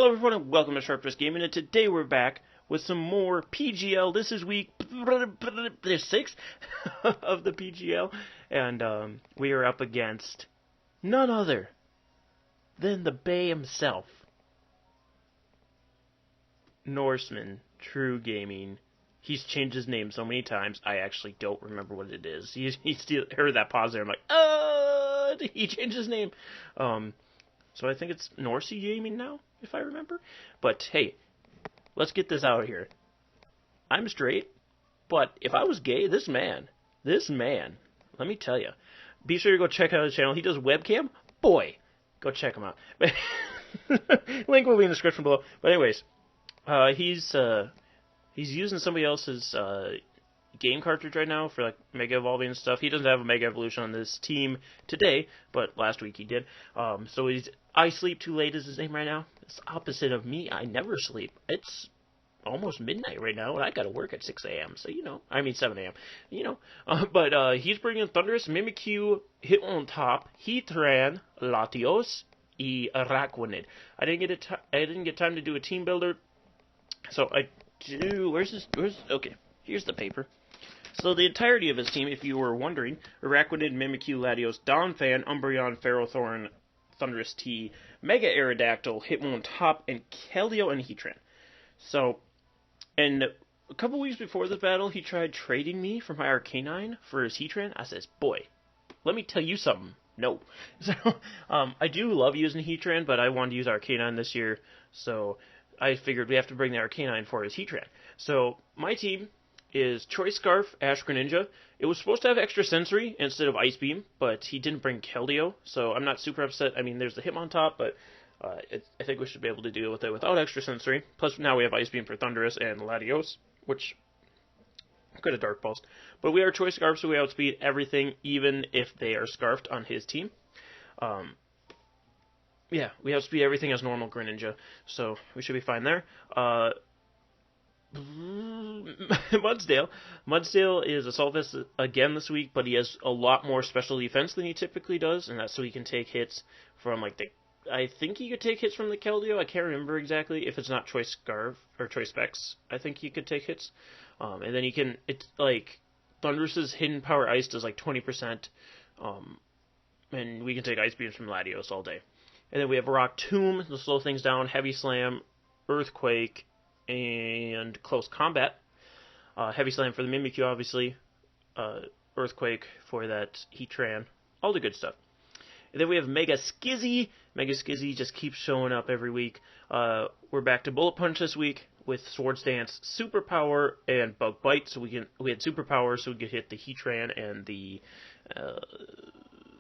everyone, and welcome to Sharp Dressed Gaming, and today we're back with some more PGL. This is week 6 of the PGL, and we are up against none other than the Bay himself, Norseman True Gaming. He's changed his name so many times, I actually don't remember what it is. He still heard that pause there, I'm like, he changed his name. So I think it's Norsey Gaming now, if I remember. But hey, let's get this out of here. I'm straight, but if I was gay, this man, let me tell you. Be sure to go check out his channel. He does webcam. Boy, go check him out. Link will be in the description below. But anyways, he's using somebody else's game cartridge right now for like Mega Evolving and stuff. He doesn't have a Mega Evolution on this team today, but last week he did. So I sleep too late is his name right now. It's opposite of me. I never sleep. It's almost midnight right now, and I gotta work at 6 a.m. So, 7 a.m. But he's bringing Thundurus, Mimikyu, Hitmontop, Heatran, Latios, and Araquanid. I didn't get time to do a team builder, so I do. Okay, here's the paper. So the entirety of his team, if you were wondering: Araquanid, Mimikyu, Latios, Donphan, Umbreon, Ferrothorn, Thundurus T, Mega Aerodactyl, Hitmontop, and Keldeo and Heatran. So, and a couple weeks before this battle, he tried trading me for my Arcanine for his Heatran. I says, boy, let me tell you something. No. So, I do love using Heatran, but I wanted to use Arcanine this year, so I figured we have to bring the Arcanine for his Heatran. So, my team is Choice Scarf, Ash Greninja. It was supposed to have Extra Sensory instead of Ice Beam, but he didn't bring Keldeo, so I'm not super upset. I mean, there's the Hitmontop, but I think we should be able to deal with it without Extra Sensory. Plus, now we have Ice Beam for Thundurus and Latios, which could have Dark Pulsed. But we are Choice Scarf, so we outspeed everything, even if they are Scarfed on his team. Yeah, we outspeed everything as normal Greninja, so we should be fine there. Mudsdale is Assault Vest again this week, but he has a lot more special defense than he typically does, and that's so he can take hits from I think he could take hits from the Keldeo. I can't remember exactly if it's not Choice Scarf or Choice Specs. I think he could take hits, and then it's like Thundurus's Hidden Power Ice does like 20%, and we can take Ice Beams from Latios all day. And then we have Rock Tomb to slow things down, Heavy Slam, Earthquake, and Close Combat. Heavy Slam for the Mimikyu, obviously. Earthquake for that Heatran. All the good stuff. And then we have Mega Skizzy. Mega Skizzy just keeps showing up every week. We're back to Bullet Punch this week with Swords Dance, Superpower, and Bug Bite. So we had Superpower, so we could hit the Heatran and the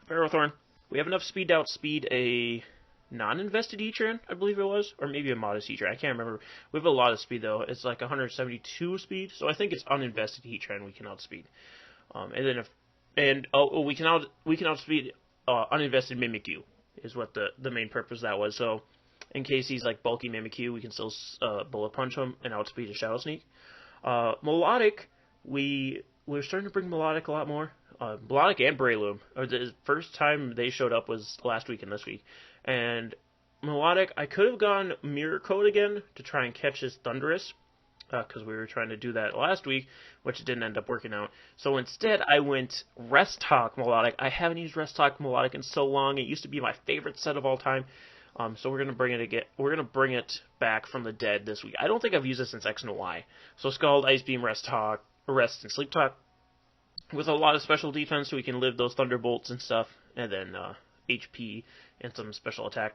Ferrothorn. We have enough speed to outspeed a non-invested Heatran, I believe it was, or maybe a modest Heatran. I can't remember. We have a lot of speed though. It's like 172 speed, so I think it's uninvested Heatran we can outspeed. We can outspeed uninvested Mimikyu is what the main purpose of that was. So in case he's like bulky Mimikyu, we can still Bullet Punch him and outspeed a Shadow Sneak. Melodic, we're starting to bring Melodic a lot more. Melodic and Breloom. The first time they showed up was last week and this week. And Melodic, I could have gone Mirror Coat again to try and catch his Thundurus, because we were trying to do that last week, which didn't end up working out. So instead, I went Rest Talk Melodic. I haven't used Rest Talk Melodic in so long. It used to be my favorite set of all time. So we're gonna bring it again. We're gonna bring it back from the dead this week. I don't think I've used it since X and Y. So Scald, Ice Beam, Rest Talk, Rest, and Sleep Talk, with a lot of special defense, so we can live those Thunderbolts and stuff, and then HP and some special attack.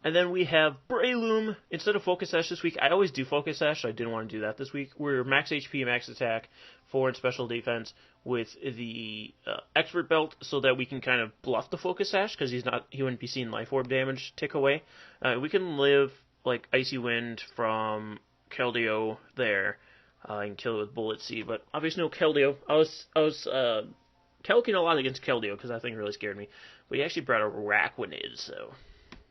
And then we have Breloom. Instead of Focus Sash this week, I always do Focus Sash, so I didn't want to do that this week. We're max HP, max attack, 4 in special defense with the Expert Belt, so that we can kind of bluff the Focus Sash, because he wouldn't be seeing Life Orb damage tick away. We can live like Icy Wind from Keldeo there, and kill it with Bullet Seed, but obviously no Keldeo. I was calculating a lot against Keldeo because that thing really scared me. But he actually brought a Araquanid, so,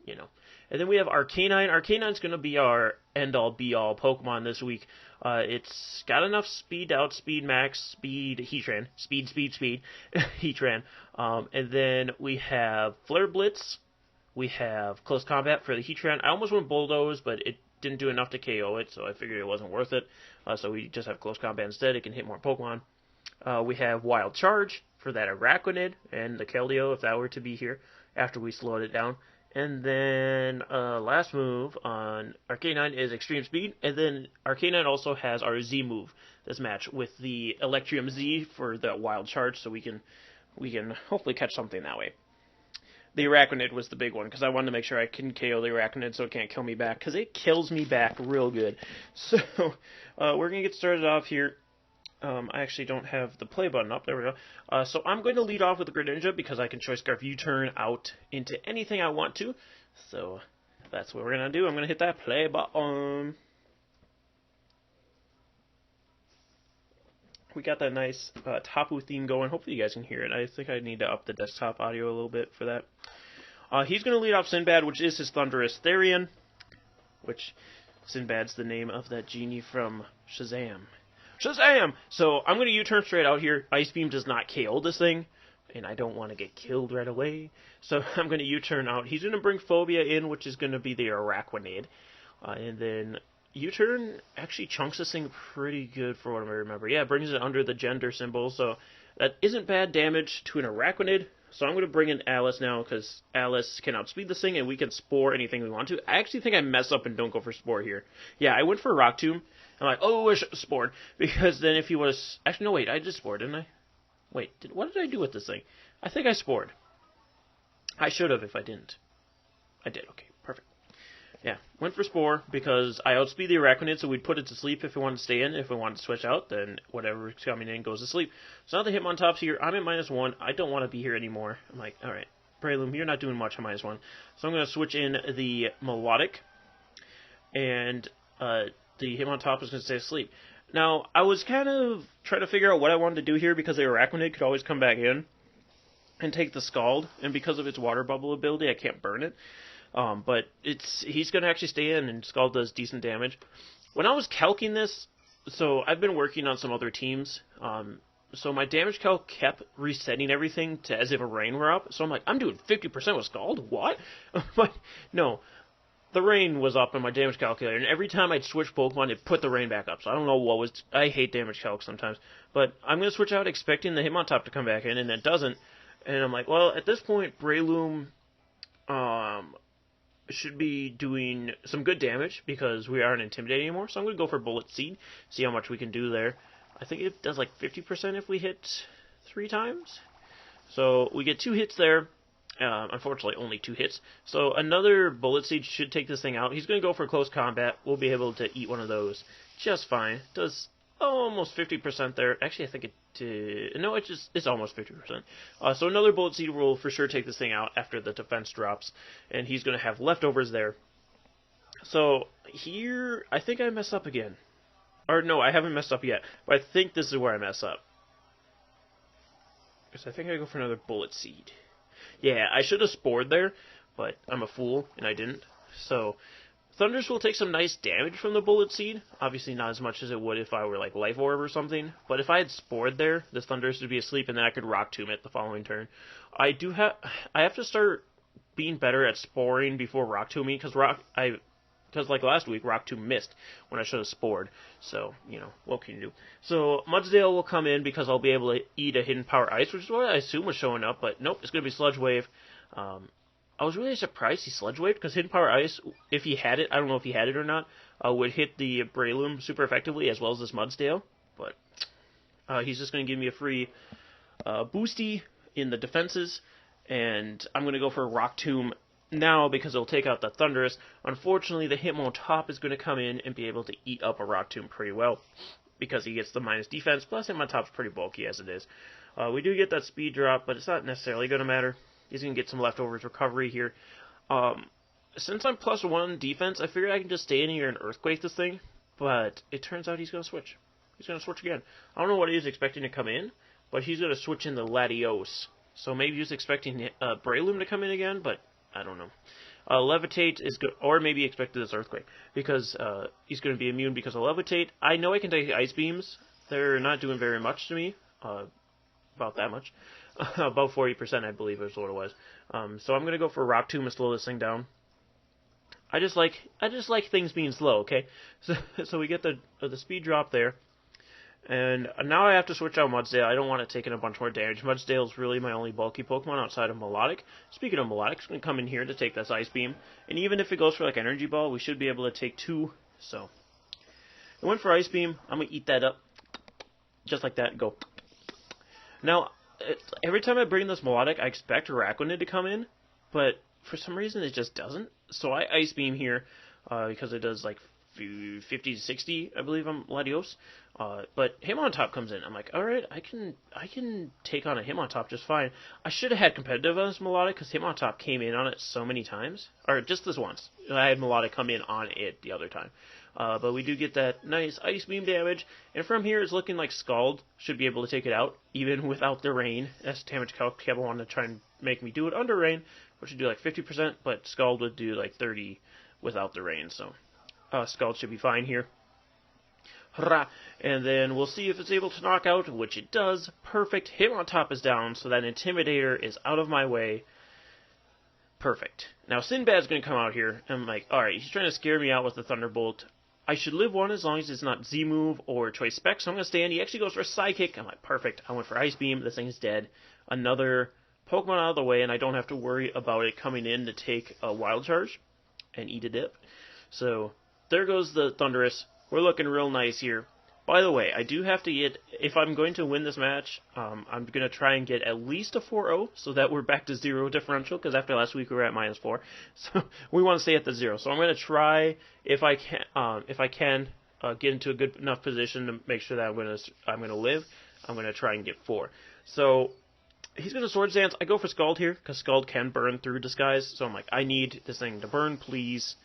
And then we have Arcanine. Arcanine's going to be our end-all, be-all Pokemon this week. It's got enough speed to outspeed max speed Heatran. Speed, Heatran. And then we have Flare Blitz, We have Close Combat for the Heatran. I almost went Bulldoze, but it didn't do enough to KO it, so I figured it wasn't worth it. So we just have Close Combat instead. It can hit more Pokemon. We have Wild Charge for that Araquanid and the Keldeo, if that were to be here, after we slowed it down. And then last move on Arcanine is Extreme Speed, and then Arcanine also has our Z move this match with the Electrium Z for the Wild Charge, so we can hopefully catch something that way. The Araquanid was the big one, because I wanted to make sure I can KO the Araquanid so it can't kill me back, because it kills me back real good. So we're going to get started off here. I actually don't have the play button up. There we go. So I'm going to lead off with the Greninja because I can Choice Scarf U-turn out into anything I want to. So that's what we're going to do. I'm going to hit that play button. We got that nice Tapu theme going. Hopefully you guys can hear it. I think I need to up the desktop audio a little bit for that. He's going to lead off Sinbad, which is his Thundurus Therian, which Sinbad's the name of that genie from Shazam. Shazam! So I'm going to U-turn straight out here. Ice Beam does not KO this thing, and I don't want to get killed right away. So I'm going to U-turn out. He's going to bring Phobia in, which is going to be the Araquanid. And then U-turn actually chunks this thing pretty good for what I remember. Yeah, it brings it under the gender symbol, so that isn't bad damage to an Araquanid. So I'm going to bring in Alice now, because Alice can outspeed this thing, and we can Spore anything we want to. I actually think I mess up and don't go for Spore here. Yeah, I went for Rock Tomb. I'm like, oh, I should have Spored, because then if he was... Actually, no, wait, I just Spored, didn't I? Wait, what did I do with this thing? I think I Spored. I should have if I didn't. I did, okay, perfect. Yeah, went for Spore, because I outspeed the Araquanid, so we'd put it to sleep if we wanted to stay in. If we wanted to switch out, then whatever's coming in goes to sleep. So now the Hitmontop's here. I'm at -1. I don't want to be here anymore. I'm like, alright, Breloom, you're not doing much at -1. So I'm going to switch in the Melodic, and the Hitmontop is going to stay asleep. Now, I was kind of trying to figure out what I wanted to do here, because the Araquanid could always come back in and take the Scald, and because of its Water Bubble ability, I can't burn it. But he's going to actually stay in, and Scald does decent damage. When I was calcing this, so I've been working on some other teams, so my damage calc kept resetting everything to as if a rain were up. So I'm like, I'm doing 50% with Scald? What? But no. The rain was up on my damage calculator, and every time I'd switch Pokemon, it put the rain back up. So I don't know what was... I hate damage calc sometimes. But I'm going to switch out expecting the Hitmontop to come back in, and it doesn't. And I'm like, well, at this point, Breloom should be doing some good damage, because we aren't intimidating anymore. So I'm going to go for Bullet Seed, see how much we can do there. I think it does like 50% if we hit 3 times. So we get 2 hits there. Unfortunately, only 2 hits. So another Bullet Seed should take this thing out. He's going to go for Close Combat. We'll be able to eat one of those just fine. Does almost 50% there. Actually, I think it... no, it's almost 50%. So another Bullet Seed will for sure take this thing out after the defense drops. And he's going to have leftovers there. So here, I think I mess up again. Or no, I haven't messed up yet. But I think this is where I mess up. Because I think I go for another Bullet Seed. Yeah, I should have Spored there, but I'm a fool, and I didn't. So, Thundurus will take some nice damage from the Bullet Seed. Obviously not as much as it would if I were like Life Orb or something. But if I had Spored there, this Thundurus would be asleep, and then I could Rock Tomb it the following turn. I have to start being better at Sporing before Rock Tombing, because like last week, Rock Tomb missed when I should have Spored. So, you know, what can you do? So, Mudsdale will come in because I'll be able to eat a Hidden Power Ice, which is what I assume was showing up, but nope, it's going to be Sludge Wave. I was really surprised he Sludge Waved, because Hidden Power Ice, if he had it, I don't know if he had it or not, would hit the Breloom super effectively, as well as this Mudsdale. But he's just going to give me a free Boosty in the defenses, and I'm going to go for Rock Tomb now, because it'll take out the Thundurus. Unfortunately, the Hitmontop is going to come in and be able to eat up a Rock Tomb pretty well, because he gets the minus defense, plus Hitmontop's pretty bulky as it is. We do get that speed drop, but it's not necessarily going to matter. He's going to get some leftovers recovery here. Since I'm +1 defense, I figured I can just stay in here and Earthquake this thing, but it turns out he's going to switch. He's going to switch again. I don't know what he was expecting to come in, but he's going to switch in the Latios. So maybe he was expecting Breloom to come in again, but I don't know. Levitate is good, or maybe he expected this Earthquake, because he's going to be immune because of Levitate. I know I can take Ice Beams. They're not doing very much to me. about that much. About 40%, I believe, is what it was. So I'm going to go for Rock Tomb to slow this thing down. I just like things being slow, okay? So we get the speed drop there. And now I have to switch out Mudsdale. I don't want it taking a bunch more damage. Mudsdale's really my only bulky Pokemon outside of Melodic. Speaking of Melodic, it's going to come in here to take this Ice Beam. And even if it goes for like Energy Ball, we should be able to take 2. So I went for Ice Beam. I'm going to eat that up. Just like that. Go. Now, every time I bring this Melodic, I expect Araquanid to come in. But for some reason, it just doesn't. So I Ice Beam here because it does like 50 to 60, I believe, on Latios. But Hitmontop comes in. I'm like, alright, I can take on a Hitmontop just fine. I should have had competitive on this Melodic, because Hitmontop came in on it so many times. Or just this once. I had Melodic come in on it the other time. But we do get that nice Ice Beam damage. And from here, it's looking like Scald should be able to take it out, even without the rain. As damage calc kept wanting to try and make me do it under rain, which would do like 50%, but Scald would do like 30 without the rain, so Scald should be fine here. Hurrah! And then we'll see if it's able to knock out, which it does. Perfect. Hitmontop is down, so that Intimidator is out of my way. Perfect. Now Sinbad's going to come out here, and I'm like, alright, he's trying to scare me out with the Thunderbolt. I should live one as long as it's not Z-Move or Choice Spec, so I'm going to stand. He actually goes for a Psychic. I'm like, perfect. I went for Ice Beam. This thing is dead. Another Pokemon out of the way, and I don't have to worry about it coming in to take a Wild Charge and eat a dip. So there goes the Thundurus. We're looking real nice here. By the way, I do have to get, if I'm going to win this match, I'm going to try and get at least a 4-0 so that we're back to 0 differential, because after last week we were at -4. So we want to stay at the 0. So I'm going to try, if I can get into a good enough position to make sure that I'm going to live, I'm going to try and get 4. So he's going to Swords Dance. I go for Scald here, because Scald can burn through Disguise. So I'm like, I need this thing to burn, please,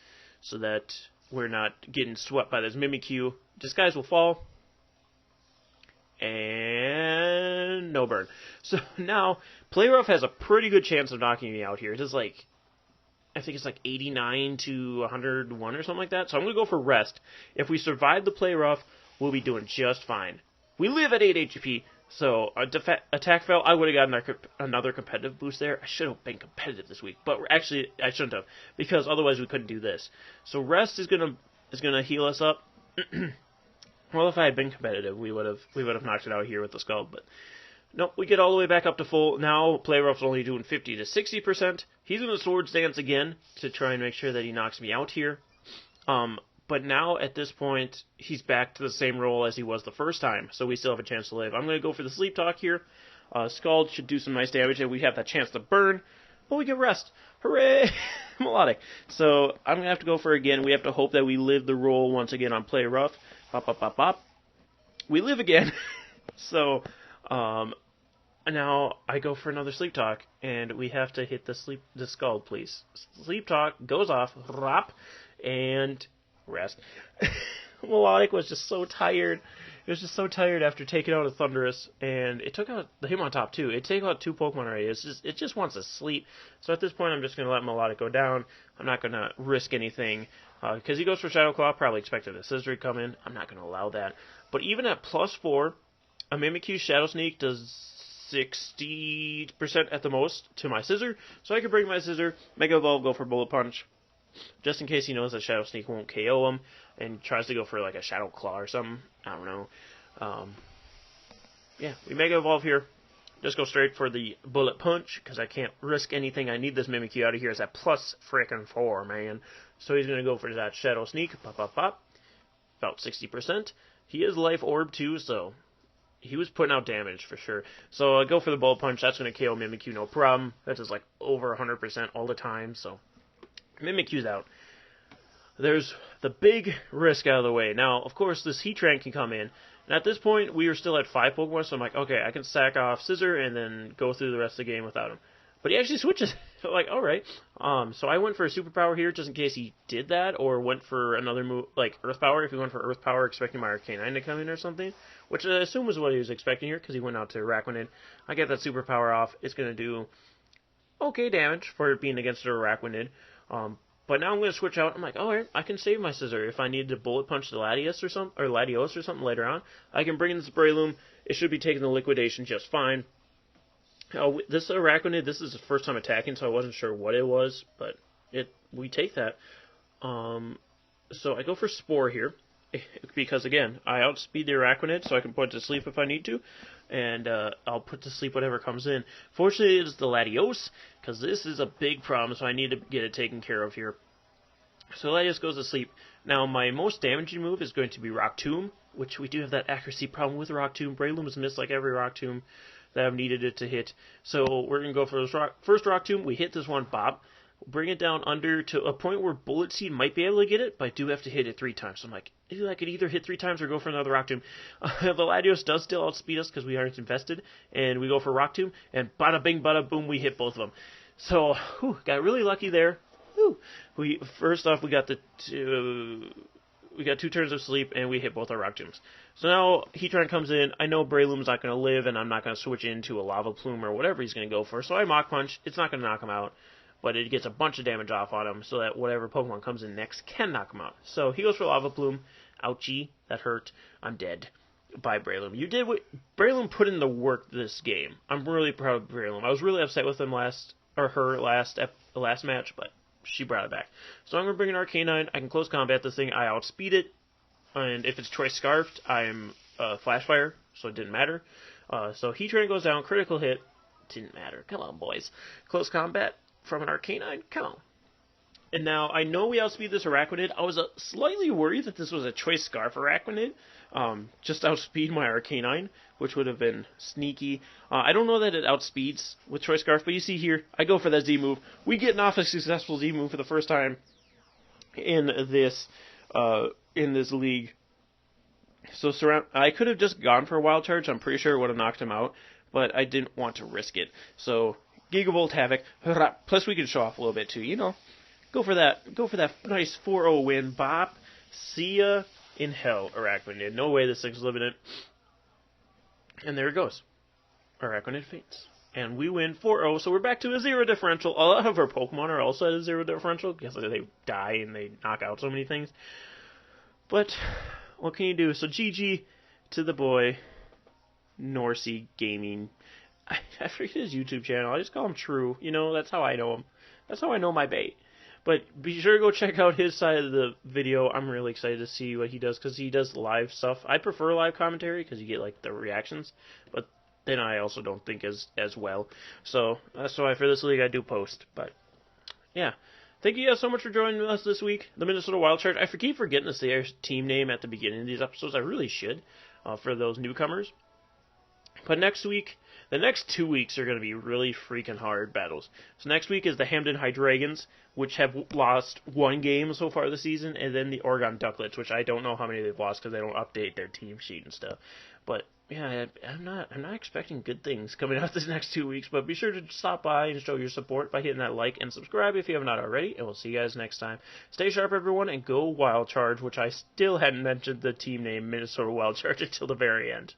so that we're not getting swept by this Mimikyu. Disguise will fall. And no burn. So now, Play Rough has a pretty good chance of knocking me out here. It is like, I think it's like 89 to 101 or something like that. So I'm going to go for Rest. If we survive the Play Rough, we'll be doing just fine. We live at 8 HP, so attack fail, I would have gotten another competitive boost there. I should have been competitive this week, but actually I shouldn't have, because otherwise we couldn't do this. So Rest is gonna heal us up. Well, if I had been competitive, we would have knocked it out here with the Scald, but nope, we get all the way back up to full. Now Play Rough's only doing 50 to 60%. He's gonna Swords Dance again to try and make sure that he knocks me out here. But now, at this point, he's back to the same role as he was the first time, so we still have a chance to live. I'm going to go for the Sleep Talk here. Scald should do some nice damage, and we have that chance to burn, but we get Rest. Hooray! Melodic. So I'm going to have to go for again. We have to hope that we live the role once again on Play Rough. Bop, bop, bop, bop. We live again. So now I go for another Sleep Talk, and we have to hit the Scald, please. Sleep Talk goes off, rop, and Rest. Melodic was just so tired. It was just so tired after taking out a Thundurus, and it took out the Hitmontop too. It took out 2 Pokemon already. It just wants to sleep. So at this point, I'm just going to let Melodic go down. I'm not going to risk anything, because he goes for Shadow Claw. Probably expected a Scizor to come in. I'm not going to allow that. But even at +4, a Mimikyu Shadow Sneak does 60% at the most to my Scizor. So I can bring my Scizor, Mega Evolve, go for Bullet Punch, just in case he knows that Shadow Sneak won't KO him, and tries to go for like a Shadow Claw or something. I don't know. Yeah, we Mega Evolve here. Just go straight for the Bullet Punch, because I can't risk anything. I need this Mimikyu out of here. It's at +4, man. So he's going to go for that Shadow Sneak. Pop, pop, pop. About 60%. He is Life Orb too, so he was putting out damage for sure. So I go for the Bullet Punch. That's going to KO Mimikyu, no problem. That is like over 100% all the time, so Mimikyu's out. There's the big risk out of the way. Now, of course, this Heatran can come in. And at this point, we are still at 5 Pokemon, so I'm like, okay, I can sack off Scizor and then go through the rest of the game without him. But he actually switches. So like, alright. So I went for a Superpower here just in case he did that, or went for another move, like Earth Power, if he went for Earth Power expecting my Arcanine to come in or something. Which I assume was what he was expecting here, because he went out to Araquanid. I get that Superpower off. It's going to do okay damage for it being against a Araquanid. But now I'm going to switch out. I'm like, alright, I can save my Scizor. If I need to Bullet Punch the Latios or something later on, I can bring in the Breloom. It should be taking the Liquidation just fine. This Araquanid, this is the first time attacking, so I wasn't sure what it was, but we take that. So I go for Spore here, because again, I outspeed the Araquanid, so I can put it to sleep if I need to, and I'll put to sleep whatever comes in. Fortunately, it's the Latios, because this is a big problem, so I need to get it taken care of here. So Latios goes to sleep. Now, my most damaging move is going to be Rock Tomb, which we do have that accuracy problem with Rock Tomb. Breloom has missed like every Rock Tomb that I've needed it to hit. So we're going to go for this first Rock Tomb. We hit this one, Bob. Bring it down under to a point where Bullet Seed might be able to get it, but I do have to hit it 3 times. So I'm like, I could either hit 3 times or go for another Rock Tomb. The Latios does still outspeed us because we aren't invested, and we go for Rock Tomb, and bada bing, bada boom, we hit both of them. So, got really lucky there. First off, we got 2 turns of sleep, and we hit both our Rock Tombs. So now Heatran comes in. I know Breloom's not going to live, and I'm not going to switch into a Lava Plume or whatever he's going to go for. So I Mach Punch. It's not going to knock him out, but it gets a bunch of damage off on him so that whatever Pokemon comes in next can knock him out. So he goes for Lava Plume. Ouchie, that hurt. I'm dead. Bye, Breloom. You did what Breloom put in the work this game. I'm really proud of Breloom. I was really upset with him last match, but she brought it back. So I'm going to bring an Arcanine. I can close combat this thing. I outspeed it. And if it's Choice Scarfed, I'm Flash Fire, so it didn't matter. So Heatran goes down. Critical hit. Didn't matter. Come on, boys. Close combat from an Arcanine. Come on. And now, I know we outspeed this Araquanid. I was slightly worried that this was a Choice Scarf Araquanid. Just outspeed my Arcanine, which would have been sneaky. I don't know that it outspeeds with Choice Scarf, but you see here, I go for that Z move. We get off a successful Z move for the first time in this league. So I could have just gone for a Wild Charge. I'm pretty sure it would have knocked him out, but I didn't want to risk it. So Gigavolt Havoc. Plus we can show off a little bit too, you know. Go for that nice 4-0 win, Bop. See ya in hell, Araquanid. No way this thing's living it. And there it goes. Araquanid faints. And we win 4-0, so we're back to a 0 differential. A lot of our Pokemon are also at a 0 differential, because they die and they knock out so many things. But, what can you do? So GG to the boy, Norsey Gaming. I forget his YouTube channel. I just call him True. You know, that's how I know him. That's how I know my bait. But be sure to go check out his side of the video. I'm really excited to see what he does, because he does live stuff. I prefer live commentary, because you get, like, the reactions. But then I also don't think as well. So, that's why for this league I do post. But, yeah. Thank you guys so much for joining us this week. The Minnesota Wild Charge. I keep forgetting to say our team name at the beginning of these episodes. I really should, for those newcomers. But next week, the next 2 weeks are going to be really freaking hard battles. So next week is the Hamden Hydreigons, which have lost 1 game so far this season, and then the Oregon Ducklets, which I don't know how many they've lost because they don't update their team sheet and stuff. But yeah, I'm not expecting good things coming out this next 2 weeks. But be sure to stop by and show your support by hitting that like and subscribe if you have not already. And we'll see you guys next time. Stay sharp, everyone, and go Wild Charge, which I still hadn't mentioned the team name Minnesota Wild Charge until the very end.